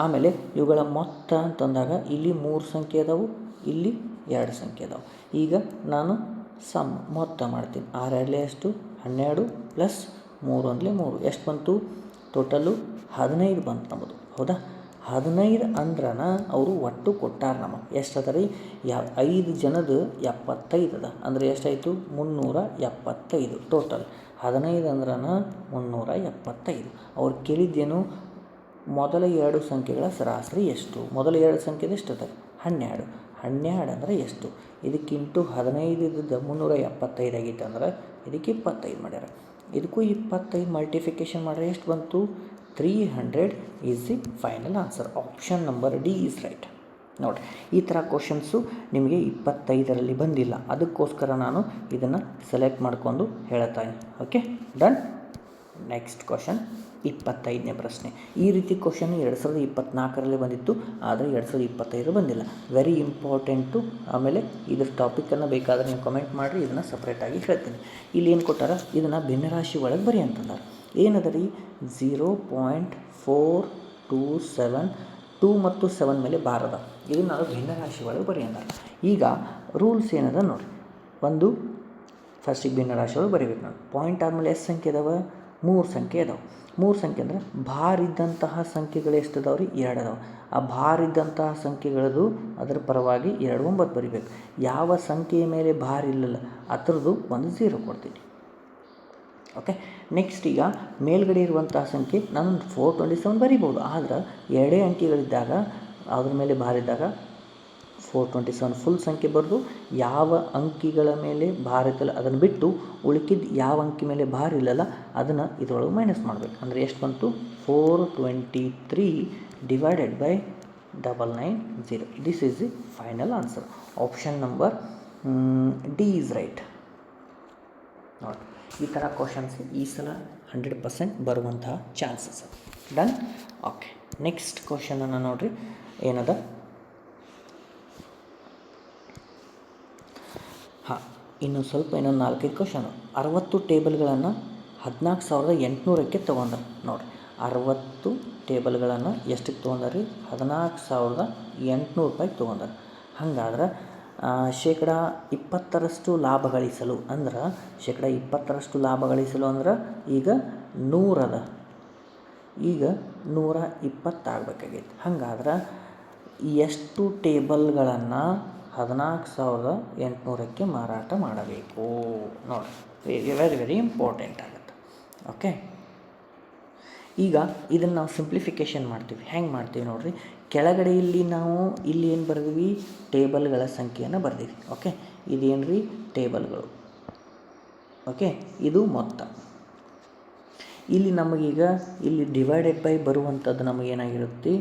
ಆಮೇಲೆ ಇವುಗಳ ಮೊತ್ತ ಅಂತಂದಾಗ ಇಲ್ಲಿ 3 ಸಂಖ್ಯೆ ಅದಾವು, ಇಲ್ಲಿ 2 ಸಂಖ್ಯೆ ಅದಾವೆ. ಈಗ ನಾನು ಮೊತ್ತ ಮಾಡ್ತೀನಿ. 6 2 ಎಷ್ಟು 12 ಪ್ಲಸ್ 3 1 3 ಎಷ್ಟು ಬಂತು? ಟೋಟಲು 15 ಬಂತು ನಮ್ಮದು. ಹೌದಾ? 15 ಅಂದ್ರನ ಅವರು ಒಟ್ಟು ಕೊಟ್ಟಾರ ನಮಗೆ. ಎಷ್ಟು ಅದ ರೀ? 5 ಜನದ 75 ಅದ. ಅಂದರೆ ಎಷ್ಟಾಯಿತು? 375 ಟೋಟಲ್. 15 ಅಂದ್ರನ 375. ಅವ್ರು ಕೇಳಿದ್ದೇನು? ಮೊದಲ 2 ಸಂಖ್ಯೆಗಳ ಸರಾಸರಿ ಎಷ್ಟು? ಮೊದಲ 2 ಸಂಖ್ಯೆದು ಎಷ್ಟು ಅದ? 12. 12 ಅಂದರೆ ಎಷ್ಟು? ಇದಕ್ಕೆ ಇಂಟು 15 ಇದ್ದದ್ದು 375 ಆಗಿತ್ತು ಅಂದ್ರೆ ಇದಕ್ಕೆ 25 ಮಾಡ್ಯಾರ. ಇದಕ್ಕೂ 25 ಮಲ್ಟಿಫಿಕೇಷನ್ ಮಾಡಿದ್ರೆ ಎಷ್ಟು ಬಂತು? 300 is the final answer. Option number D is right. ನೋಡಿರಿ, ಈ ಥರ ಕ್ವಶನ್ಸು ನಿಮಗೆ 25ರಲ್ಲಿ ಬಂದಿಲ್ಲ. ಅದಕ್ಕೋಸ್ಕರ ನಾನು ಇದನ್ನು ಸೆಲೆಕ್ಟ್ ಮಾಡ್ಕೊಂಡು ಹೇಳ್ತಾನೆ. Okay, done. ನೆಕ್ಸ್ಟ್ ಕ್ವಶನ್ 25ನೇ ಪ್ರಶ್ನೆ. ಈ ರೀತಿ ಕ್ವಶನ್ 2024ರಲ್ಲಿ ಬಂದಿತ್ತು, ಆದರೆ 2025 ಬಂದಿಲ್ಲ. Very important. ಆಮೇಲೆ ಇದ್ರ ಟಾಪಿಕನ್ನು ಬೇಕಾದರೆ ನೀವು ಕಮೆಂಟ್ ಮಾಡಿರಿ, ಇದನ್ನು ಸಪ್ರೇಟಾಗಿ ಹೇಳ್ತೀನಿ. ಇಲ್ಲಿ ಏನು ಕೊಟ್ಟಾರ? ಇದನ್ನು ಭಿನ್ನರಾಶಿ ಒಳಗೆ ಬರಿ ಅಂತಂದಾರೆ. ಏನದ ರೀ? 0.427 2 ಮತ್ತು 7 ಮೇಲೆ ಬಾರದ. ಇದು ನಾವು ಭಿನ್ನರಾಶಿ ಒಳಗೆ ಬರಿ ಅಂತಾರೆ. ಈಗ ರೂಲ್ಸ್ ಏನದ ನೋಡಿ. ಒಂದು ಫಸ್ಟಿಗೆ ಭಿನ್ನರಾಶಿ ಒಳಗೆ ಬರೀಬೇಕು ನಾವು. ಪಾಯಿಂಟ್ ಆದಮೇಲೆ ಎಷ್ಟು ಸಂಖ್ಯೆ ಇದಾವೆ? 3 ಸಂಖ್ಯೆ ಇದಾವೆ. 3 ಸಂಖ್ಯೆ ಅಂದರೆ ಭಾರಿದ್ದಂತಹ ಸಂಖ್ಯೆಗಳು ಎಷ್ಟು ಅದಾವೆ ರೀ? 2 ಅದಾವೆ. ಆ ಭಾರಿದ್ದಂತಹ ಸಂಖ್ಯೆಗಳದು ಅದರ ಪರವಾಗಿ 2 9 ಬರಿಬೇಕು. ಯಾವ ಸಂಖ್ಯೆಯ ಮೇಲೆ ಭಾರ ಇಲ್ಲಲ್ಲ ಅದರದ್ದು ಒಂದು 0 ಕೊಡ್ತೀನಿ. ಓಕೆ, ನೆಕ್ಸ್ಟ್ ಈಗ ಮೇಲ್ಗಡೆ ಇರುವಂತಹ ಸಂಖ್ಯೆ ನಾನು 427 ಬರಿಬೋದು. ಆದ್ರೆ 2 ಅಂಕಿಗಳಿದ್ದಾಗ ಅದ್ರ ಮೇಲೆ ಭಾರ ಇದ್ದಾಗ 427 ಫುಲ್ ಸಂಖ್ಯೆ ಬರೆದು ಯಾವ ಅಂಕಿಗಳ ಮೇಲೆ ಭಾರ ಇತ್ತಲ್ಲ ಅದನ್ನು ಬಿಟ್ಟು ಉಳಿಕಿದ್ದು ಯಾವ ಅಂಕಿ ಮೇಲೆ ಭಾರ ಇಲ್ಲಲ್ಲ ಅದನ್ನು ಇದರೊಳಗೆ ಮೈನಸ್ ಮಾಡಬೇಕು. ಅಂದರೆ ಎಷ್ಟು ಬಂತು? 423 divided by 990. This is the final answer. Option number D is right. ನೋಡಿ, ಈ ಥರ ಕ್ವಶನ್ಸ್ ಈ ಸಲ 100% ಬರುವಂತಹ ಚಾನ್ಸಸ್. ಡನ್. ಓಕೆ, ನೆಕ್ಸ್ಟ್ ಕ್ವಶನನ್ನು ನೋಡಿರಿ ಏನದ. ಹಾಂ, ಇನ್ನೊಂದು 4-5 ಕ್ವಶನು. 60 ಟೇಬಲ್ಗಳನ್ನು 14,800ಕ್ಕೆ ತೊಗೊಂಡ್ರೆ. ನೋಡಿ, 60 ಟೇಬಲ್ಗಳನ್ನು ಎಷ್ಟಕ್ಕೆ ತೊಗೊಂಡ್ರಿ? 14,800 ರೂಪಾಯಿಗೆ ತೊಗೊಂಡ್ರೆ. ಹಾಗಾದ್ರೆ 20% ಲಾಭ ಗಳಿಸಲು ಅಂದ್ರೆ 20% ಲಾಭ ಗಳಿಸಲು ಅಂದ್ರೆ ಈಗ 100 ಅದ, ಈಗ 120 ಆಗಬೇಕಾಗೈತಿ. ಹಾಗಾದ್ರೆ ಎಷ್ಟು ಟೇಬಲ್ಗಳನ್ನು 14,800ಕ್ಕೆ ಮಾರಾಟ ಮಾಡಬೇಕು? ನೋಡಿ, ವೆರಿ ವೆರಿ ಇಂಪಾರ್ಟೆಂಟ್ ಆಗುತ್ತೆ. ಓಕೆ, ಈಗ ಇದನ್ನು ನಾವು ಸಿಂಪ್ಲಿಫಿಕೇಷನ್ ಮಾಡ್ತೀವಿ. ಹೆಂಗೆ ಮಾಡ್ತೀವಿ ನೋಡಿರಿ. ಕೆಳಗಡೆ ಇಲ್ಲಿ ನಾವು ಇಲ್ಲಿ ಏನು ಬರೆದ್ವಿ? ಟೇಬಲ್ಗಳ ಸಂಖ್ಯೆಯನ್ನು ಬರೆದಿವಿ. ಓಕೆ, ಇದೇನು ರೀ? ಟೇಬಲ್ಗಳು. ಓಕೆ, ಇದು ಮೊತ್ತ. ಇಲ್ಲಿ ನಮಗೀಗ ಇಲ್ಲಿ ಡಿವೈಡೆಡ್ ಬೈ ಬರುವಂಥದ್ದು ನಮಗೇನಾಗಿರುತ್ತೆ?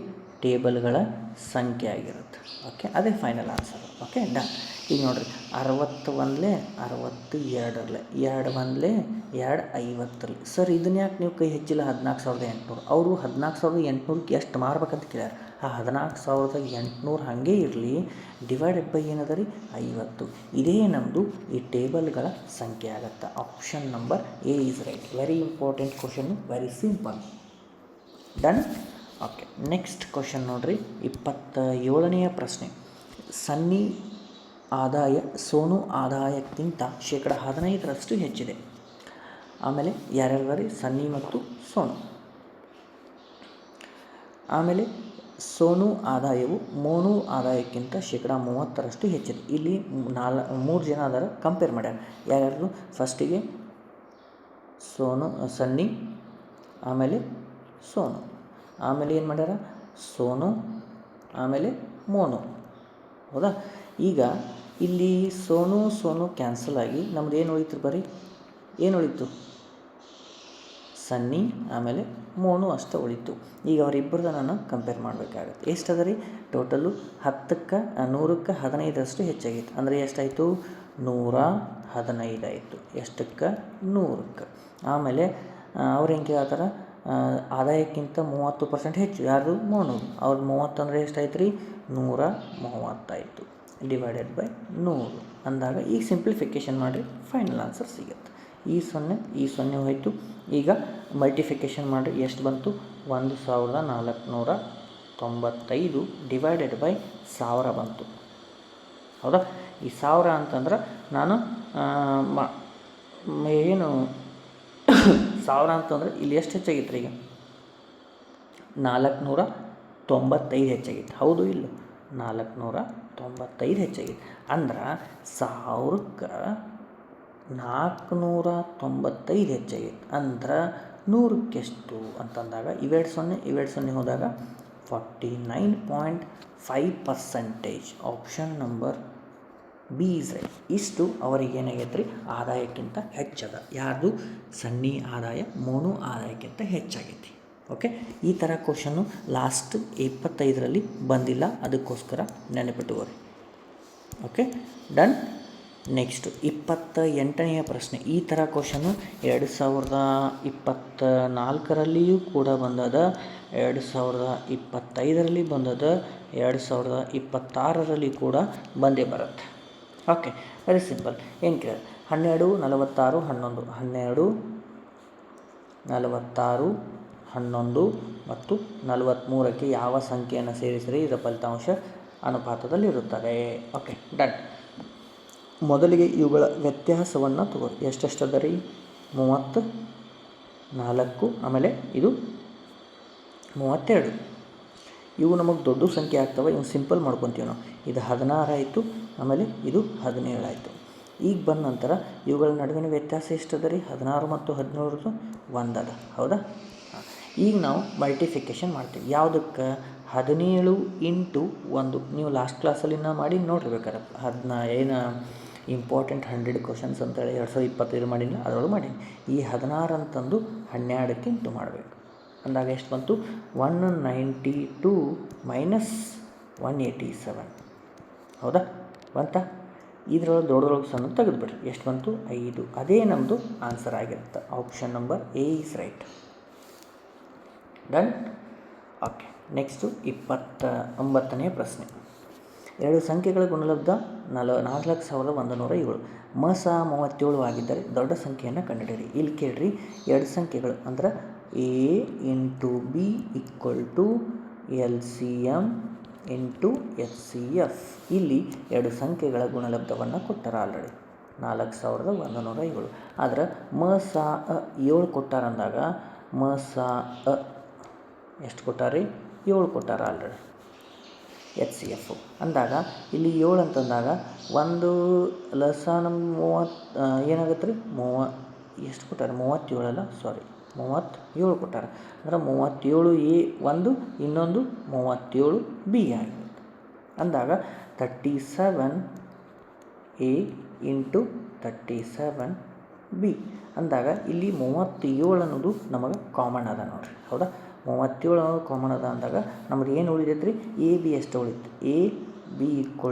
ಟೇಬಲ್ಗಳ ಸಂಖ್ಯೆ ಆಗಿರುತ್ತೆ. ಓಕೆ, ಅದೇ ಫೈನಲ್ ಆನ್ಸರ್. Okay, done. ಈಗ ನೋಡಿರಿ, 60 ಒಂದ್ಲೆ 62 2 ಒಂದ್ಲೆ 2 50. ಸರ್ ಇದನ್ನ ಯಾಕೆ ನೀವು ಕೈ ಹೆಚ್ಚಿಲ್ಲ 14,800? ಅವರು 14,800ಕ್ಕೆ ಎಷ್ಟು ಮಾರ್ಬೇಕಂತ ಕೇಳ್ಯಾರ. ಆ 14,800 ಹಾಗೆ ಇರಲಿ, ಡಿವೈಡೆಡ್ ಬೈ ಏನದ ರೀ? 50. ಇದೇ ನಮ್ಮದು ಈ ಟೇಬಲ್ಗಳ ಸಂಖ್ಯೆ ಆಗುತ್ತೆ. Option number A is right. Very important question, very simple. Done. Okay, next question ನೋಡಿರಿ 27ನೇ ಪ್ರಶ್ನೆ. ಸನ್ನಿ ಆದಾಯ ಸೋನು ಆದಾಯಕ್ಕಿಂತ 15% ಹೆಚ್ಚಿದೆ. ಆಮೇಲೆ ಯಾರ್ಯಾರು ಸನ್ನಿ ಮತ್ತು ಸೋನು. ಆಮೇಲೆ ಸೋನು ಆದಾಯವು ಮೋನು ಆದಾಯಕ್ಕಿಂತ 30% ಹೆಚ್ಚಿದೆ. ಇಲ್ಲಿ 3 ಜನ ಅದರ ಕಂಪೇರ್ ಮಾಡ್ಯಾರ. ಯಾರ್ಯಾರು? ಫಸ್ಟಿಗೆ ಸನ್ನಿ, ಆಮೇಲೆ ಸೋನು, ಆಮೇಲೆ ಏನು ಮಾಡ್ಯಾರ? ಸೋನು, ಆಮೇಲೆ ಮೋನು. ಹೌದಾ? ಈಗ ಇಲ್ಲಿ ಸೋನು ಕ್ಯಾನ್ಸಲ್ ಆಗಿ ನಮ್ದು ಏನು ಉಳಿತು? ಬರೀ ಏನು ಉಳಿತು? ಸನ್ನಿ ಆಮೇಲೆ ಮೋನು ಅಷ್ಟೇ ಉಳಿತು. ಈಗ ಅವರಿಬ್ಬರನ್ನ ನಾನು ಕಂಪೇರ್ ಮಾಡಬೇಕಾಗತ್ತೆ. ಎಷ್ಟದ ರೀ? ಟೋಟಲು 10ಕ್ಕೆ 100ಕ್ಕೆ 15% ಹೆಚ್ಚಾಗಿತ್ತು. ಅಂದರೆ ಎಷ್ಟಾಯಿತು? 115 ಆಯಿತು. ಎಷ್ಟಕ್ಕೆ? 100ಕ್ಕೆ. ಆಮೇಲೆ ಅವ್ರು ಹೆಂಗೆ ಕೇಳ್ತಾರೆ? ಆದಾಯಕ್ಕಿಂತ 30% ಹೆಚ್ಚು. ಯಾರ್ದು? ಮೋನು. ಅವ್ರದ್ದು 30 ಅಂದರೆ ಎಷ್ಟಾಯ್ತು ರೀ? 130 ಆಯಿತು. ಡಿವೈಡೆಡ್ ಬೈ 100 ಅಂದಾಗ ಈಗ ಸಿಂಪ್ಲಿಫಿಕೇಷನ್ ಮಾಡಿರಿ, ಫೈನಲ್ ಆನ್ಸರ್ ಸಿಗುತ್ತೆ. ಈ 0 ಹೋಯಿತು. ಈಗ ಮಲ್ಟಿಫಿಕೇಷನ್ ಮಾಡಿರಿ, ಎಷ್ಟು ಬಂತು? 1495 ಡಿವೈಡೆಡ್ ಬೈ 1000 ಬಂತು. ಹೌದಾ? ಈ 1000 ಅಂತಂದ್ರೆ ನಾನು ಏನು 1000 ಅಂತಂದ್ರೆ ಇಲ್ಲಿ ಎಷ್ಟು ಹೆಚ್ಚಾಗಿತ್ತು ರೀ? ಈಗ 495 ಹೆಚ್ಚಾಗಿತ್ತು. ಹೌದು ಇಲ್ಲ? 495 ಹೆಚ್ಚಾಗಿತ್ತು. ಅಂದ್ರೆ 1000ಕ್ಕೆ 495 ಹೆಚ್ಚಾಗಿತ್ತು. ಅಂದ್ರೆ 100ಕ್ಕೆ ಎಷ್ಟು ಅಂತಂದಾಗ ಇವೆರಡು 0 ಹೋದಾಗ 49.5%. Option number B is right. ಇಷ್ಟು ಅವರಿಗೆ ಏನಾಗೈತೆ ರೀ? ಆದಾಯಕ್ಕಿಂತ ಹೆಚ್ಚದ. ಯಾರ್ದು? ಸನ್ನಿ ಆದಾಯ ಮೋನು ಆದಾಯಕ್ಕಿಂತ ಹೆಚ್ಚಾಗೈತಿ. ಓಕೆ, ಈ ಥರ ಕ್ವಶನ್ನು ಲಾಸ್ಟ್ 25ರಲ್ಲಿ ಬಂದಿಲ್ಲ, ಅದಕ್ಕೋಸ್ಕರ ನೆನಪಿಟ್ಟುಕೋರಿ. Okay, done. ನೆಕ್ಸ್ಟ್ 28ನೆಯ ಪ್ರಶ್ನೆ. ಈ ಥರ ಕ್ವಶನ್ನು 2024ರಲ್ಲಿಯೂ ಕೂಡ ಬಂದದ, 2025ರಲ್ಲಿ ಬಂದದ, 2026ರಲ್ಲಿ ಕೂಡ ಬಂದೇ ಬರುತ್ತೆ. Okay, very simple. ಏನು ಕೇಳಿ? 12, 46, 11. 12, 46, 11 ಮತ್ತು 43ಕ್ಕೆ ಯಾವ ಸಂಖ್ಯೆಯನ್ನು ಸೇರಿಸಿದರೆ ಇದರ ಫಲಿತಾಂಶ ಅನುಪಾತದಲ್ಲಿರುತ್ತದೆ? Okay, done. ಮೊದಲಿಗೆ ಇವುಗಳ ವ್ಯತ್ಯಾಸವನ್ನು ತಗೋರಿ. ಎಷ್ಟೆಷ್ಟದ ರೀ? 34, ಆಮೇಲೆ ಇದು 32. ಇವು ನಮಗೆ ದೊಡ್ಡ ಸಂಖ್ಯೆ ಆಗ್ತವೆ. ಇವು ಸಿಂಪಲ್ ಮಾಡ್ಕೊತೀವಿ ನಾವು. ಇದು 16 ಆಯಿತು, ಆಮೇಲೆ ಇದು 17 ಆಯಿತು. ಈಗ ಬಂದ ನಂತರ ಇವುಗಳ ನಡುವಿನ ವ್ಯತ್ಯಾಸ ಎಷ್ಟದ ರೀ? 16 ಮತ್ತು 17 ಒಂದದ. ಹೌದಾ? ಈಗ ನಾವು ಮಲ್ಟಿಫಿಕೇಷನ್ ಮಾಡ್ತೀವಿ. ಯಾವುದಕ್ಕೆ? 17 × 1. ನೀವು ಲಾಸ್ಟ್ ಕ್ಲಾಸಲ್ಲಿ ಮಾಡಿ ನೋಡಿರ್ಬೇಕಾರೆ ಏನು ಇಂಪಾರ್ಟೆಂಟ್ 100 ಕ್ವಶನ್ಸ್ ಅಂತೇಳಿ 2025 ಮಾಡಿಲ್ಲ, ಅದರೊಳಗೆ ಮಾಡೀನಿ. ಈ 16 ಅಂತಂದು 12ಕ್ಕೆ ಇಂಟು ಮಾಡಬೇಕು. ಅಂದಾಗ ಎಷ್ಟು ಬಂತು? 192 ಮೈನಸ್ 187. ಹೌದಾ? ಬಂತ? ಇದರೊಳಗೆ ದೊಡ್ಡದೊಳಗೆ ಸಣ್ಣ ತೆಗೆದುಬಿಡ್ರಿ. ಎಷ್ಟು ಬಂತು? 5. ಅದೇ ನಮ್ಮದು ಆನ್ಸರ್ ಆಗಿರುತ್ತೆ. Option number A is right. Done. Okay, next 29ನೇ ಪ್ರಶ್ನೆ. 2 ಸಂಖ್ಯೆಗಳ ಗುಣಲಬ್ಧ 4,107. ಮಸ 37 ಆಗಿದ್ದರೆ ದೊಡ್ಡ ಸಂಖ್ಯೆಯನ್ನು ಕಂಡುಹಿಡಿಯಿರಿ. ಇಲ್ಲಿ ಕೇಳಿರಿ, 2 ಸಂಖ್ಯೆಗಳು ಅಂದ್ರೆ a × b = LCM × HCF. ಇಲ್ಲಿ 2 ಸಂಖ್ಯೆಗಳ ಗುಣಲಬ್ಧವನ್ನು ಕೊಟ್ಟಾರ ಆಲ್ರೆಡಿ 4,107. ಆದ್ರೆ ಮಸ 7 ಕೊಟ್ಟಾರ ಅಂದಾಗ ಮಸ ಎಷ್ಟು ಕೊಟ್ಟಾರಿ? 7 ಕೊಟ್ಟಾರ ಆಲ್ರೆಡಿ. HCF ಅಂದಾಗ ಇಲ್ಲಿ 7 ಅಂತಂದಾಗ ಒಂದು ಲಸಾನ 30 ಏನಾಗುತ್ತೆ ರೀ? ಎಷ್ಟು ಕೊಟ್ಟಾರೆ? 37 ಅಲ್ಲ, ಸಾರಿ 37 ಕೊಟ್ಟಾರ. ಅಂದ್ರೆ 37A ಒಂದು, ಇನ್ನೊಂದು 37B ಆಗಿರುತ್ತೆ. ಅಂದಾಗ 37A × 37B ಅಂದಾಗ ಇಲ್ಲಿ 37 ಅನ್ನೋದು ನಮಗೆ ಕಾಮನ್ ಅದ ನೋಡಿರಿ. ಹೌದಾ? 37 ಅನ್ನೋದು ಕಾಮನ್ ಅದ ಅಂದಾಗ ನಮ್ಗೆ ಏನು ಉಳಿದೈತೆ ರೀ? AB ಎಷ್ಟು ಉಳಿತು? AB =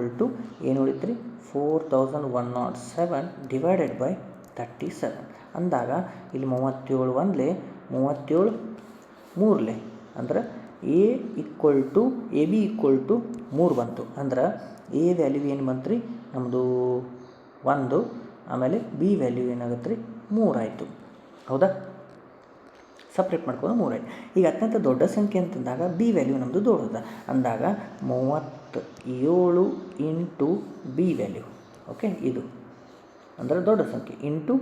ಏನು ಉಳಿತು ರೀ? 4107 ಡಿವೈಡೆಡ್ ಬೈ 37 ಅಂದಾಗ ಇಲ್ಲಿ 37 ಒಂದಲೇ 37 ಮೂರಲೇ ಅಂದ್ರೆ AB = 3 ಬಂತು. ಅಂದ್ರೆ A ವ್ಯಾಲ್ಯೂ ಏನು ಬಂತು ರೀ? ನಮ್ಮದು 1, ಆಮೇಲೆ B ವ್ಯಾಲ್ಯೂ ಏನಾಗುತ್ತೆ ರೀ? 3 ಆಯಿತು. ಹೌದಾ? ಸಪ್ರೇಟ್ ಮಾಡ್ಕೊಂಡು 3 ಆಯಿತು. ಈಗ ಅತ್ಯಂತ ದೊಡ್ಡ ಸಂಖ್ಯೆ ಅಂತಂದಾಗ B ವ್ಯಾಲ್ಯೂ ನಮ್ಮದು ದೊಡ್ಡದ ಅಂದಾಗ 37 37 ಇಂಟು ಬಿ ವ್ಯಾಲ್ಯೂ. ಓಕೆ, ಇದು ಅಂದರೆ ದೊಡ್ಡ ಸಂಖ್ಯೆ ಇಂಟು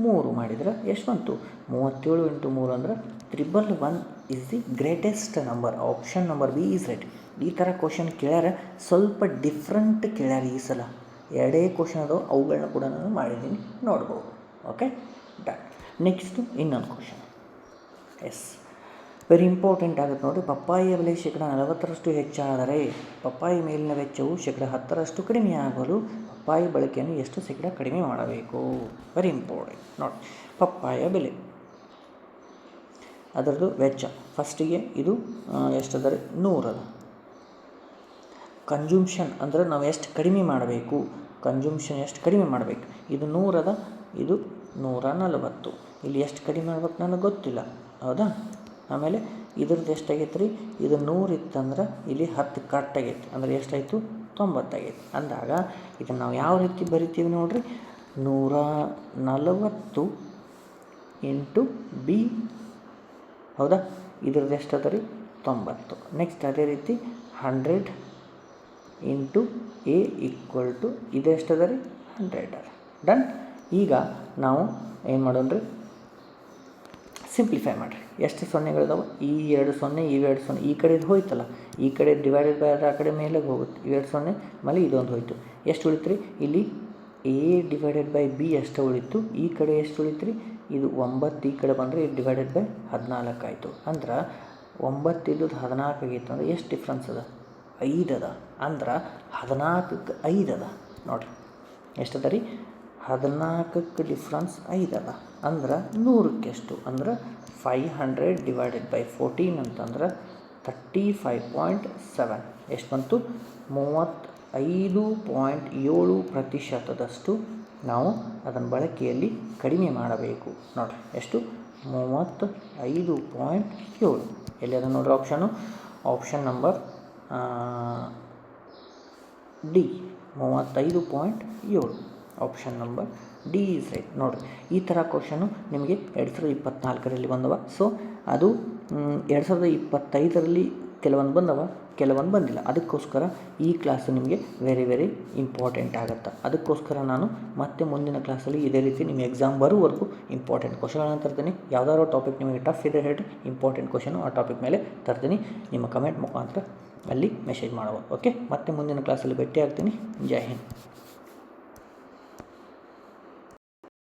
3 ಮಾಡಿದರೆ ಎಷ್ಟು ಬಂತು? 37 ಇಂಟು 3 ಅಂದರೆ 111 is the greatest number. Option number B is right. ಈ ಥರ ಕ್ವಶನ್ ಕೇಳ್ಯಾರ, ಸ್ವಲ್ಪ ಡಿಫ್ರೆಂಟ್ ಕೇಳ್ಯಾರ ಈ ಸಲ. ಎರಡೇ ಕ್ವಶನ್ ಅದಾವೆ, ಅವುಗಳನ್ನ ಕೂಡ ನಾನು ಮಾಡಿದ್ದೀನಿ, ನೋಡ್ಬೋದು. Okay, done. ನೆಕ್ಸ್ಟು ಇನ್ನೊಂದು ಕ್ವಶನ್. ಎಸ್, ವೆರಿ ಇಂಪಾರ್ಟೆಂಟ್ ಆಗುತ್ತೆ ನೋಡಿ. ಪಪ್ಪಾಯಿಯ ಬೆಲೆ ಶೇಕಡ 40ರಷ್ಟು ಹೆಚ್ಚಾದರೆ ಪಪ್ಪಾಯಿ ಮೇಲಿನ ವೆಚ್ಚವು ಶೇಕಡ 10ರಷ್ಟು ಕಡಿಮೆಯಾಗಲು ಪಪ್ಪಾಯಿ ಬಳಕೆಯನ್ನು ಎಷ್ಟು ಶೇಕಡ ಕಡಿಮೆ ಮಾಡಬೇಕು? ವೆರಿ ಇಂಪಾರ್ಟೆಂಟ್ ನೋಡಿ. ಪಪ್ಪಾಯ ಬೆಲೆ, ಅದರದ್ದು ವೆಚ್ಚ ಫಸ್ಟಿಗೆ ಇದು ಎಷ್ಟದ? 100 ಅದ. ಕನ್ಸ್ಯೂಮ್ಷನ್ ಅಂದರೆ ನಾವು ಎಷ್ಟು ಕಡಿಮೆ ಮಾಡಬೇಕು, ಕನ್ಸ್ಯೂಮ್ಷನ್ ಎಷ್ಟು ಕಡಿಮೆ ಮಾಡಬೇಕು. ಇದು 100 ಅದ, ಇದು 140. ಇಲ್ಲಿ ಎಷ್ಟು ಕಡಿಮೆ ಮಾಡ್ಬೇಕು ನನಗೆ ಗೊತ್ತಿಲ್ಲ, ಹೌದಾ? ಆಮೇಲೆ ಇದ್ರದ್ದು ಎಷ್ಟಾಗೈತೆ ರೀ? ಇದು 100 ಇತ್ತಂದ್ರೆ ಇಲ್ಲಿ 10 ಕಟ್ಟಾಗೈತೆ, ಅಂದರೆ ಎಷ್ಟಾಯಿತು? 90 ಆಗೈತೆ. ಅಂದಾಗ ಇದನ್ನು ನಾವು ಯಾವ ರೀತಿ ಬರಿತೀವಿ ನೋಡಿರಿ? 140 ಇಂಟು ಬಿ, ಹೌದಾ? ಇದ್ರದ್ದು ಎಷ್ಟದ ರೀ? 90. ನೆಕ್ಸ್ಟ್ ಅದೇ ರೀತಿ 100 ಇಂಟು ಎ ಈಕ್ವಲ್ ಟು ಇದು ಎಷ್ಟದ ರೀ? 100. ಡನ್. ಈಗ ನಾವು ಏನು ಮಾಡೋಣ ರೀ? ಸಿಂಪ್ಲಿಫೈ ಮಾಡಿರಿ. ಎಷ್ಟು ಸೊನ್ನೆಗಳಿದಾವೆ? ಈ 2 0, ಈ 2 0, ಈ ಕಡೆದು ಹೋಯ್ತಲ್ಲ, ಈ ಕಡೆ ಡಿವೈಡೆಡ್ ಬೈ ಆ ಕಡೆ ಮೇಲೆ ಹೋಗುತ್ತೆ. 2 0 ಮೇಲೆ ಇದೊಂದು ಹೋಯ್ತು. ಎಷ್ಟು ಉಳಿತು ರೀ? ಇಲ್ಲಿ ಎ ಡಿವೈಡೆಡ್ ಬೈ ಬಿ ಎಷ್ಟು ಉಳಿತು, ಈ ಕಡೆ ಎಷ್ಟು ಉಳಿತು ರೀ? ಇದು 9 ಈ ಕಡೆ ಬಂದರೆ ಇದು ಡಿವೈಡೆಡ್ ಬೈ 14 ಆಯಿತು. ಅಂದ್ರೆ 9 ಇಲ್ಲದ 14 ಆಗೈತೆ ಅಂದರೆ ಎಷ್ಟು ಡಿಫ್ರೆನ್ಸ್ ಅದ? 5 ಅದ. ಅಂದ್ರೆ 14ಕ್ಕೆ 5 ಅದ. ನೋಡಿರಿ ಎಷ್ಟದ ರೀ? 14ಕ್ಕೆ ಡಿಫ್ರೆನ್ಸ್ 5 ಅದ. ಅಂದ್ರೆ 100ಕ್ಕೆ ಎಷ್ಟು? ಅಂದ್ರೆ 500 ಡಿವೈಡೆಡ್ ಬೈ 14 ಅಂತಂದ್ರೆ 35.7. ಎಷ್ಟು ಬಂತು? 35.7% ನಾವು ಅದನ್ನು ಬಳಕೆಯಲ್ಲಿ ಕಡಿಮೆ ಮಾಡಬೇಕು. ನೋಡಿರಿ ಎಷ್ಟು? 35.7. ಎಲ್ಲಿ ಅದ ನೋಡಿರಿ option? Option number D, 35.7. Option number D is right. ನೋಡಿರಿ, ಈ ಥರ ಕ್ವಶನು ನಿಮಗೆ 2024ರಲ್ಲಿ ಬಂದವ. ಸೊ ಅದು 2025ರಲ್ಲಿ ಕೆಲವೊಂದು ಬಂದವ, ಕೆಲವೊಂದು ಬಂದಿಲ್ಲ. ಅದಕ್ಕೋಸ್ಕರ ಈ ಕ್ಲಾಸು ನಿಮಗೆ ವೆರಿ ವೆರಿ ಇಂಪಾರ್ಟೆಂಟ್ ಆಗುತ್ತೆ. ಅದಕ್ಕೋಸ್ಕರ ನಾನು ಮತ್ತೆ ಮುಂದಿನ ಕ್ಲಾಸಲ್ಲಿ ಇದೇ ರೀತಿ ನಿಮ್ಮ ಎಕ್ಸಾಮ್ ಬರೋವರೆಗೂ ಇಂಪಾರ್ಟೆಂಟ್ ಕ್ವಶನ್ಗಳನ್ನು ತರ್ತೀನಿ. ಯಾವುದಾದ್ರು ಟಾಪಿಕ್ ನಿಮಗೆ ಟಫ್ ಇದೆ ಹೇಳ್ರಿ, ಇಂಪಾರ್ಟೆಂಟ್ ಕ್ವಶನು ಆ ಟಾಪಿಕ್ ಮೇಲೆ ತರ್ತೀನಿ. ನಿಮ್ಮ ಕಮೆಂಟ್ ಮುಖಾಂತರ ಅಲ್ಲಿ ಮೆಸೇಜ್ ಮಾಡಬಹುದು. ಓಕೆ, ಮತ್ತೆ ಮುಂದಿನ ಕ್ಲಾಸಲ್ಲಿ ಭೇಟಿ ಆಗ್ತೀನಿ. ಜೈ ಹಿಂದ್.